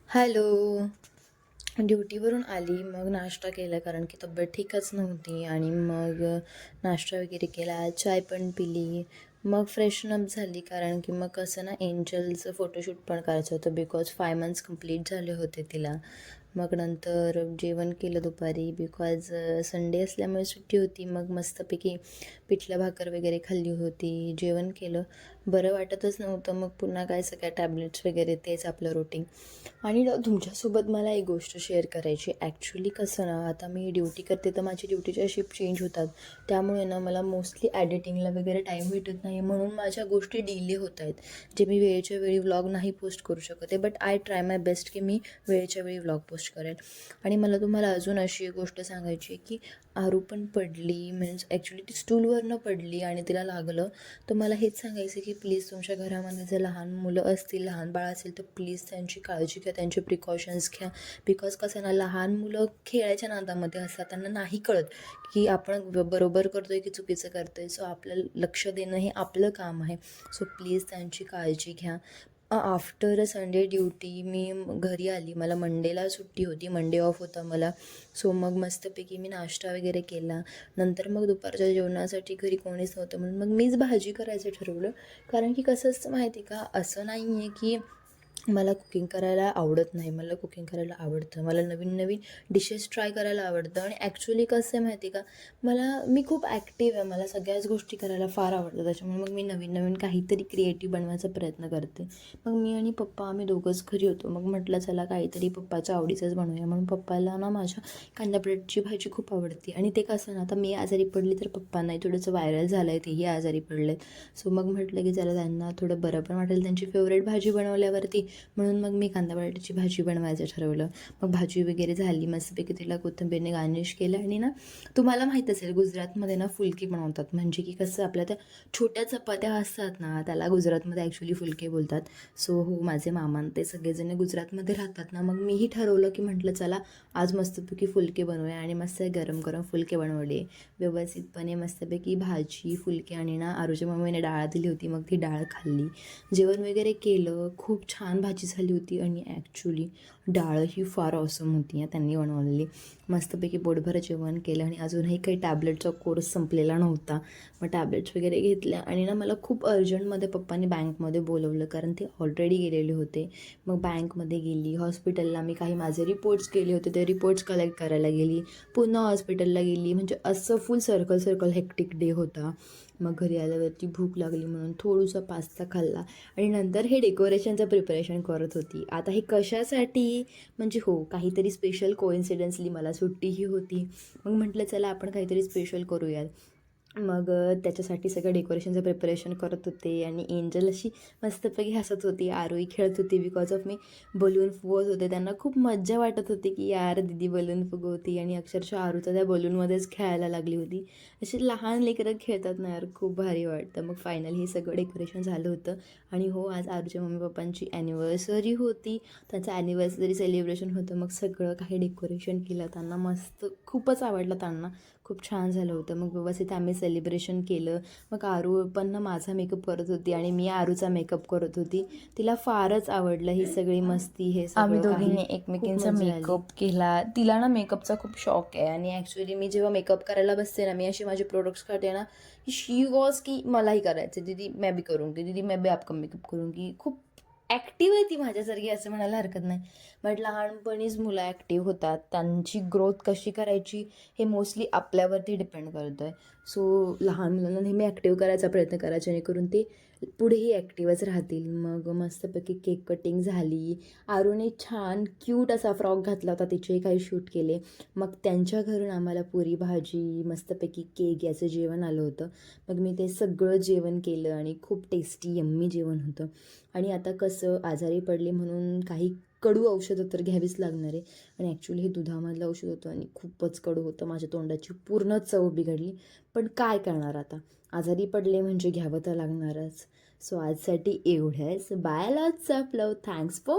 Hello. ड्युटीवरून आली, मग नाश्ता केला कारण की तब्येत ठीकच नव्हती आणि मग नाश्ता वगैरे केला, चाय पण पिली. मग फ्रेशनअप झाली कारण की मग कसं ना एंजलचं फोटोशूट पण करायचं होतं बिकॉज 5 मंथ्स कंप्लीट झाले होते तिला. मग नंतर जेवण केलं दुपारी बिकॉज संडे असल्यामुळे सुट्टी होती. मग मस्तपैकी पिठलं भाकर वगैरे खाल्ली होती, जेवण केलं. बरं वाटतच नव्हतं, मग पुन्हा काय सगळ्या टॅबलेट्स वगैरे तेच आपलं रुटीन. आणि ना तुमच्यासोबत मला एक गोष्ट शेअर करायची. ॲक्च्युली कसं ना आता मी ड्युटी करते तर माझी ड्युटीच्या शिफ्ट चेंज होतात, त्यामुळे ना मला मोस्टली एडिटिंगला वगैरे टाईम भेटत नाही, म्हणून माझ्या गोष्टी डिले होत आहेत, जे मी वेळेच्या वेळी व्लॉग नाही पोस्ट करू शकत आहे. But I try my best की मी वेळेच्या वेळी व्लॉग पोस्ट करेन. आणि मला तुम्हाला अजून अशी एक गोष्ट सांगायची आहे की आरू पण पडली, मीन्स ॲक्च्युली ती स्टूलवरनं पडली आणि तिला लागलं. तर मला हेच सांगायचं की प्लीज तुमच्या घरामध्ये जर लहान मुलं असतील, लहान बाळ असेल, तर प्लीज त्यांची काळजी घ्या, त्यांचे प्रिकॉशन्स घ्या. बिकॉज कसं ना लहान मुलं खेळायच्या नादामध्ये असतात, त्यांना नाही कळत की आपण बरोबर करतो आहे की चुकीचं करतो आहे. सो आपल्याला लक्ष देणं हे आपलं काम आहे. सो प्लीज त्यांची काळजी घ्या. आफ्टर संडे ड्युटी मी घरी आली, मला मंडेला सुट्टी होती, मंडे ऑफ होता मला. सो मग मस्तपैकी मी नाश्ता वगैरे केला. नंतर मग दुपारच्या जेवणासाठी घरी कोणीच नव्हतं म्हणून मग मीच भाजी करायचं ठरवलं. कारण की कसं असतं माहिती का, असं नाही आहे की मला कुकिंग करायला आवडत नाही, मला कुकिंग करायला आवडतं. मला नवीन नवीन डिशेस ट्राय करायला आवडतं. आणि ॲक्च्युली कसं आहे माहिती का, मी खूप ॲक्टिव्ह आहे, मला सगळ्याच गोष्टी करायला फार आवडतं. त्याच्यामुळे मग मी नवीन नवीन काहीतरी क्रिएटिव्ह बनवायचा प्रयत्न करते. मग मी आणि पप्पा आम्ही दोघंच घरी होतो. मग म्हटलं चला काहीतरी पप्पाच्या आवडीचंच बनवूया, म्हणून पप्पाला ना माझ्या कांदा बटाट्याची भाजी खूप आवडते. आणि ते कसं ना आता मी आजारी पडली तर पप्पांनाही थोडंसं व्हायरल झालं आहे, तेही आजारी पडलेत. सो मग म्हटलं की जरा त्यांना थोडं बरं पण वाटेल त्यांची फेवरेट भाजी बनवल्यावरती, म्हणून मग मी कांदा बटाट्याची भाजी बनवायचं ठरवलं. मग भाजी वगैरे झाली, मस्तपैकी तिला कोथिंबीरने गार्निश केलं. आणि ना तुम्हाला माहीत असेल गुजरातमध्ये ना फुलकी बनवतात, म्हणजे की कसं आपल्या त्या छोट्या चपात्या असतात ना त्याला गुजरातमध्ये ॲक्च्युली फुलके बोलतात. सो हो, माझे मामा ते सगळेजण गुजरातमध्ये राहतात ना, मग मीही ठरवलं की म्हटलं चला आज मस्तपैकी फुलके बनवूया. आणि मस्त गरम गरम फुलके बनवले व्यवस्थितपणे, मस्तपैकी भाजी फुलके. आणि ना आरूच्या मम्मीने डाळ दिली होती, मग ती डाळ खाल्ली, जेवण वगैरे केलं. खूप छान भाजी झाली होती आणि ॲक्च्युली डाळ ही फार ऑसम होती त्यांनी बनवलेली. मस्तपैकी पोटभर जेवण केलं आणि अजूनही काही टॅबलेटचा कोर्स संपलेला नव्हता. मग टॅबलेट्स वगैरे घेतल्या. आणि ना मला खूप अर्जंटमध्ये पप्पांनी बँकमध्ये बोलवलं कारण ते ऑलरेडी गेलेले होते. मग बँकमध्ये गेली, हॉस्पिटलला मी काही माझे रिपोर्ट्स केले होते, ते रिपोर्ट्स कलेक्ट करायला गेली, पुन्हा हॉस्पिटलला गेली. म्हणजे असं फुल सर्कल हेक्टिक डे होता. मग घरी आल्यावरती भूक लागली म्हणून थोडंसं पास्ता खाल्ला. आणि नंतर हे डेकोरेशनचं प्रिपरेशन करत होती. आता हे कशासाठी, म्हणजे हो काहीतरी स्पेशल कोइन्सिडन्सली मला सुट्टीही होती. मग म्हटलं चला आपण काहीतरी स्पेशल करूयात. मग त्याच्यासाठी सगळं डेकोरेशनचं प्रिपरेशन करत होते. आणि एंजल अशी मस्तपैकी हसत होती, आरोही खेळत होती बिकॉज ऑफ मी बलून फुगवत होते. त्यांना खूप मज्जा वाटत होती की यार दीदी बलून फुगवती. आणि अक्षरशः आरू तर त्या बलूनमध्येच खेळायला लागली होती. अशी लहान लेकरं खेळतात ना यार, खूप भारी वाटतं. मग फायनली हे सगळं डेकोरेशन झालं होतं. आणि हो, आज आरूच्या मम्मी पप्पांची ॲनिव्हर्सरी होती, त्यांचं ॲनिव्हर्सरी सेलिब्रेशन होतं. मग सगळं काही डेकोरेशन केलं, त्यांना मस्त खूपच आवडलं, त्यांना खूप छान झालं होतं. मग व्यवस्थित आम्ही सेलिब्रेशन केलं. मग आरू पण ना माझा मेकअप करत होती आणि मी आरूचा मेकअप करत होती. तिला फारच आवडलं ही सगळी मस्ती, हे आम्ही सगळं काही दोघींनी खूप एकमेकींचा मजा आली. मेकअप केला. तिला ना मेकअपचा खूप शौक आहे आणि ॲक्च्युली मी जेव्हा मेकअप करायला बसते ना, मी अशी माझे प्रोडक्ट्स काढते ना, की शी वॉज की मलाही करायचं, दीदी मैं भी करूँगी, दीदी मैं भी आपका मेकअप करूँगी. खूप ॲक्टिव्ह आहे ती माझ्यासारखी, असं म्हणायला हरकत नाही. बट लहानपणीच मुलं ॲक्टिव्ह होतात, त्यांची ग्रोथ कशी करायची हे मोस्टली आपल्यावरती डिपेंड करतं आहे. सो लहान मुलांना नेहमी ॲक्टिव्ह करायचा प्रयत्न करा, जेणेकरून ते पुढेही ॲक्टिव्हच राहतील. मग मस्तपैकी केक कटिंग झाली. आरूने छान क्यूट असा फ्रॉक घातला होता, तिचेही काही शूट केले. मग त्यांच्या घरून आम्हाला पुरी भाजी मस्तपैकी केक याचं जेवण आलं होतं. मग मी ते सगळं जेवण केलं आणि खूप टेस्टी यम्मी जेवण होतं. आणि आता कसं आजारी पडले म्हणून काही कडू औषधं तर घ्यावीच लागणार आहे. आणि ॲक्च्युली हे दुधामधलं औषध होतं आणि खूपच कडू होतं, माझ्या तोंडाची पूर्ण चव बिघडली. पण काय करणार आता, आजारी पडले म्हणजे घ्यावं तर लागणारच. सो आजसाठी एवढंच. Bye, lots of love, thanks for